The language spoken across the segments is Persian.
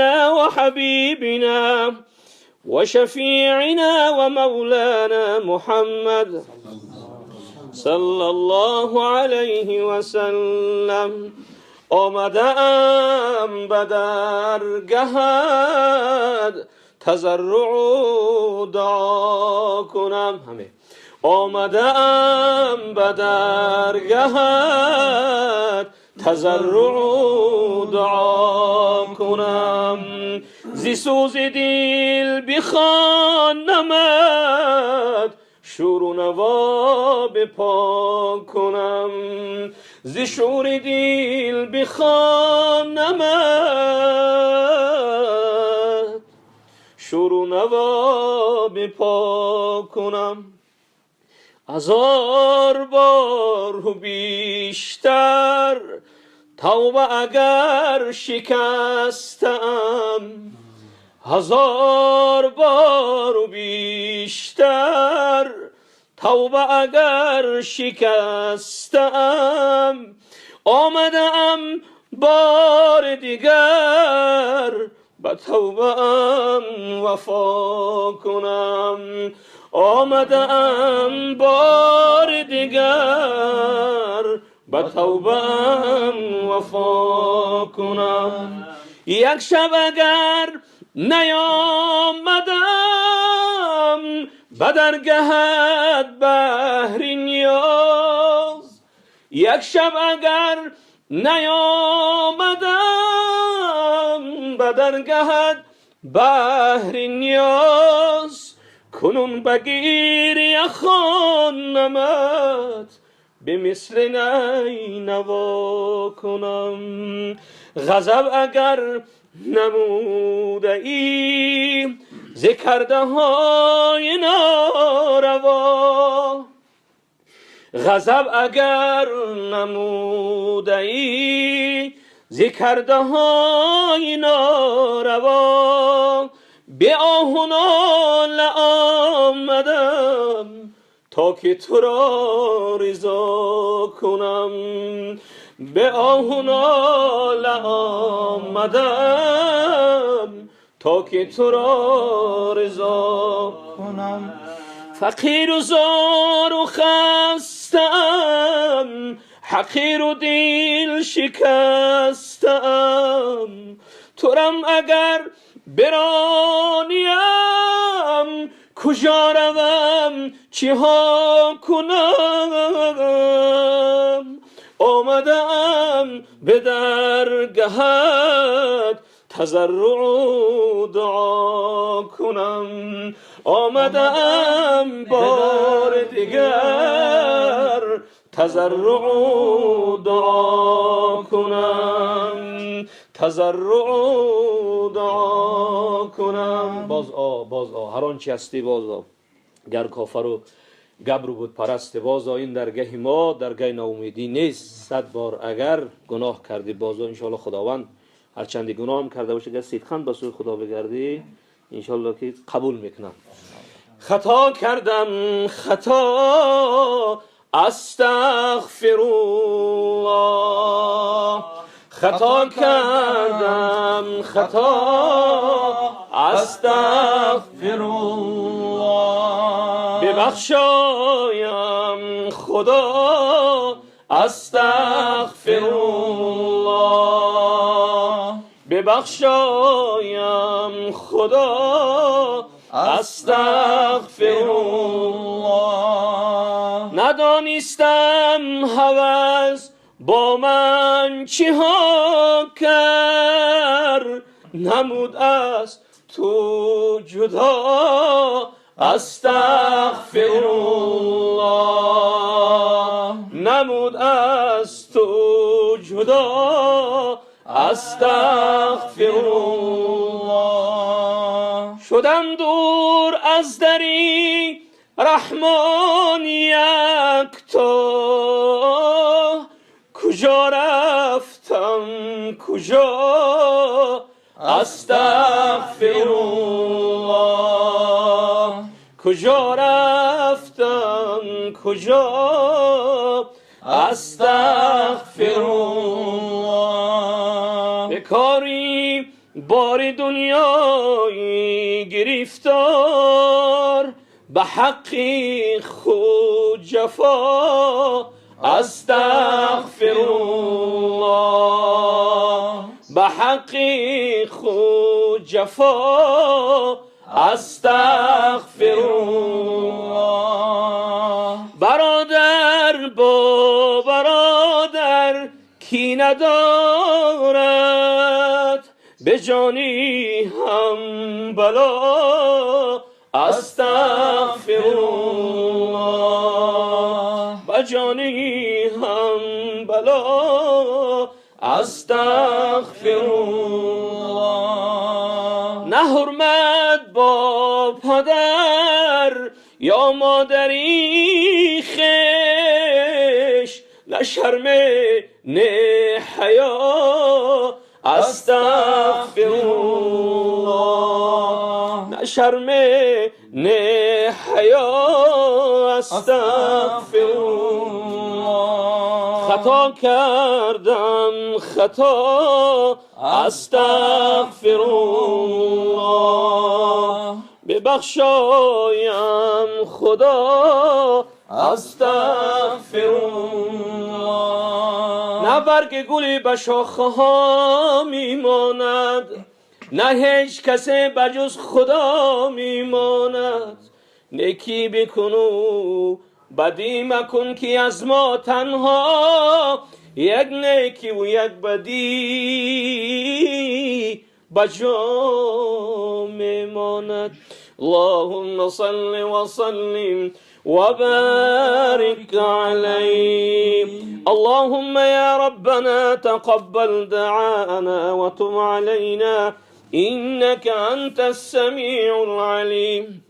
وحبيبنا وشفيعنا ومولانا محمد صلى الله عليه وسلم. آمدم به درگهت تضرع و دعا کنم. آمدم به درگهت تضرع و دعا کنم. زی سوز دل بخوانمت شور و نوا بپا کنم. زی شور دل بخوانمت شور و نوا بپا کنم. هزار بار و بیشتر توبه اگر شکستم، هزار بار و بیشتر توبه اگر شکستم. آمدم بار دیگر به توبه ام وفا کنم. آمدم بار دیگر به توبه ام وفا کنم. یک شب اگر نیامدم به درگهت بهر نیاز، یک شب اگر نیامدم به درگهت بهر نیاز، کنون بگیر خانمت به مثل نینوا کنم. غضب اگر نموده ای ز کرده های ناروا، غضب اگر نموده ای ز کرده های ناروا، به آه و ناله آمدم تا که تو را رضا کنم. به آه و ناله آمدم تا که تو را رضا کنم. فقیر و زار و خستم، حقیر و دل شکستم. تورم اگر برانیم کجا روم چه ها کنم. آمدم به درگهت تضرع و دعا کنم. آمدم بار دیگر تضرع و دعا کنم. تضرع و دعا کنم. باز هر آنچه هستی باز گر کافر و گبر و بود پرست باز این درگه ما درگه ناامیدی نیست. 100 بار اگر گناه کردی باز انشالله خداوند هرچند گناه هم کرده باشه اگر صدقاً به سوی خدا بگردی انشالله که قبول میکنم. خطا کردم خطا استغفرالله، خطا کردم خطا استغفرالله. ببخشایم خدا استغفرالله، ببخشایم خدا استغفرالله. ندانستم هوس با من چه ها کرد، نمود از تو جدا استغفرالله. نمود از تو جدا استغفرالله. شدم دور از دری رحمان یکتا، کجا رفتم کجا استغفرالله. کجا رفتم کجا استغفرالله. به کاری بار دنیایی گرفتار به حقی خود جفا استغفرالله به حقی خود جفا استغفرالله برادر با برادر کی ندارد به جانی هم بلا استغفرالله به جانی هم بلا استغفرالله نه حرمت با پدر یا مادری خش نه شرم نه حیا استغفرالله نه شرم نه حیا استغفرالله خطا کردم خطا استغفرالله ببخشایم خدا استغفرالله نه برگ گلی به شاخه ها میماند نه هیچ کسی بجز خدا میماند نیکی بکن و بدی مکن که از ما تنها یک نیکی و یک بدی بجا میماند اللهم صل وسلم وبارك عليه اللهم يا ربنا تقبل دعاءنا وتب علينا إنك أنت السميع العليم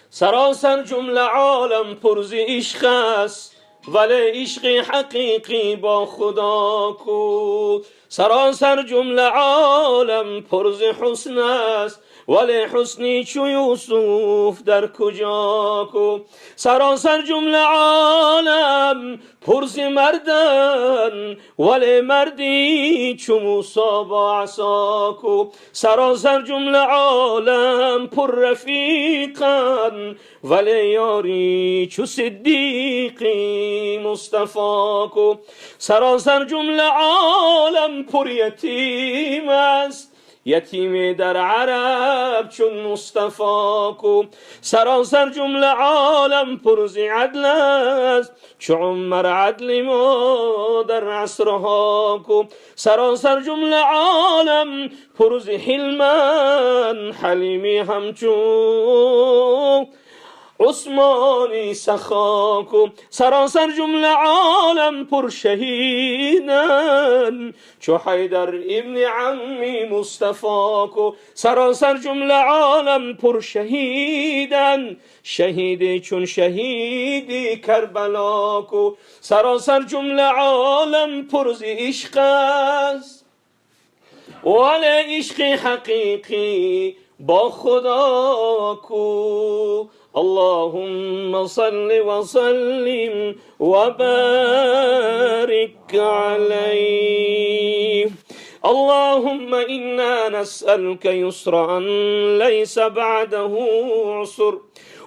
سراسر جمله عالم پرز عشق است ولی عشق حقیقی با خدا کو سراسر جمله عالم پرز حسن است ولی حسنی چو یوسف در کجا کو سراسر جمله عالم پرز مردن ولی مردی چو موسی با عصا کو سراسر جمله عالم پر رفیقن ولی یاری چو صدیقی مصطفی کو سراسر جمله عالم پر یتیم است یتیم در عرب چون مصطفی کو سراسر جمله عالم پرز عدل است چو عمر عدل ما در عصرها کو سراسر جمله عالم پرز حلمن حلیمی همچون عثمانی سخا کو سراسر جمله عالم پر شهیدن چو حیدر ابن عمی مصطفی کو سراسر جمله عالم پر شهیدن شهید چون شهیدی کربلا کو سراسر جمله عالم پر ز عشق است ولی عشق حقیقی با خدا کو اللهم صل وسلم وبارك عليه اللهم إنا نسألك يسرا ليس بعده عسر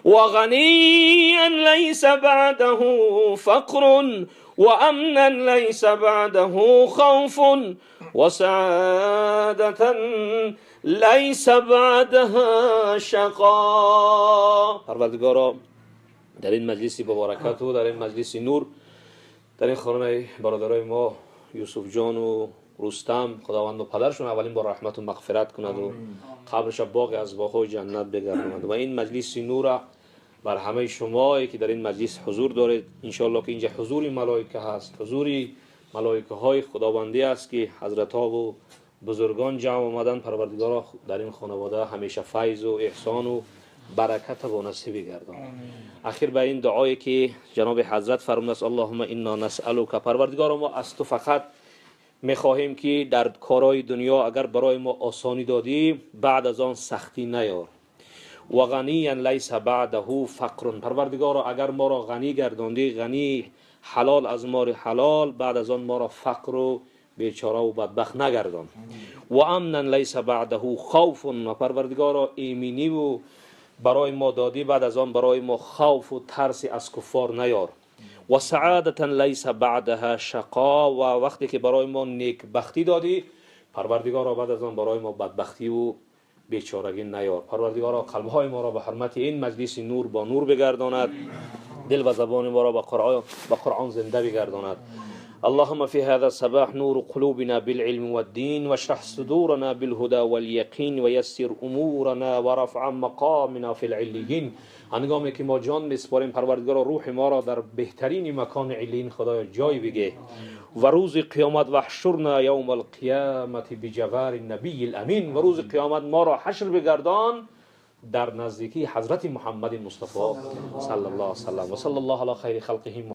وغنيا ليس بعده فقر وأمنا ليس بعده خوف وسعادة ليس بعدها شقا. پروردگارا در این مجلس مبارکت و در این مجلس نور در این خانه برادرای ما یوسف جان و رستم خداوند و پدرشون اولین بار رحمت و مغفرت کند و قبرش باغ از باغ‌های جنت بگرداند و این مجلس نور بر همه شما که در این مجلس حضور دارید ان شاء الله که اینجا حضور ملائکه هست، حضور ملائکه های خداوندی است که حضرت ها و بزرگان جمع آمدن. پروردگارا در این خانواده همیشه فیض و احسان و برکت و نصیب گردان. اخیر به این دعایی که جناب حضرت فرموده است اللهم انا نسألک، پروردگارا ما از تو فقط میخواهیم که در کارهای دنیا اگر برای ما آسانی دادی بعد از آن سختی نیار. و غنیا لیس بعده فقر، پروردگارا اگر ما را غنی گرداندی، غنی حلال از ما حلال، بعد از آن ما را فقر و بیچاره و بدبخت نگردان. و امنا لیس بعده خوف، و پروردگارا ایمنی و برای ما دادی، بعد از آن برای ما خوف و ترس از کفار نیار. و سعادتا لیس بعدها شقا، و وقتی که برای ما نیک بختی دادی پروردگارا بعد از آن برای ما بدبختی و بیچارگی نیار. پروردگارا قلبهای ما را به حرمت این مجلس نور با نور بگرداند، دل و زبان ما را به قرآن زنده بگرداند. اللهم في هذا الصباح نور قلوبنا بالعلم والدين، واشرح صدورنا بالهدى واليقين، ويسر امورنا ورفع مقامنا في العليين. هنگامی که ما جان میسپاریم پروردگار روح ما را در بهترین مکان علین خدایا جای بگه، و روز قیامت واحشرنا یوم القیامت بجوار النبی الامین، و روز قیامت ما را حشر بگردان در نزدیکی حضرت محمد مصطفی صلی الله علیه و سلم. و صلی الله علی خیر خلقه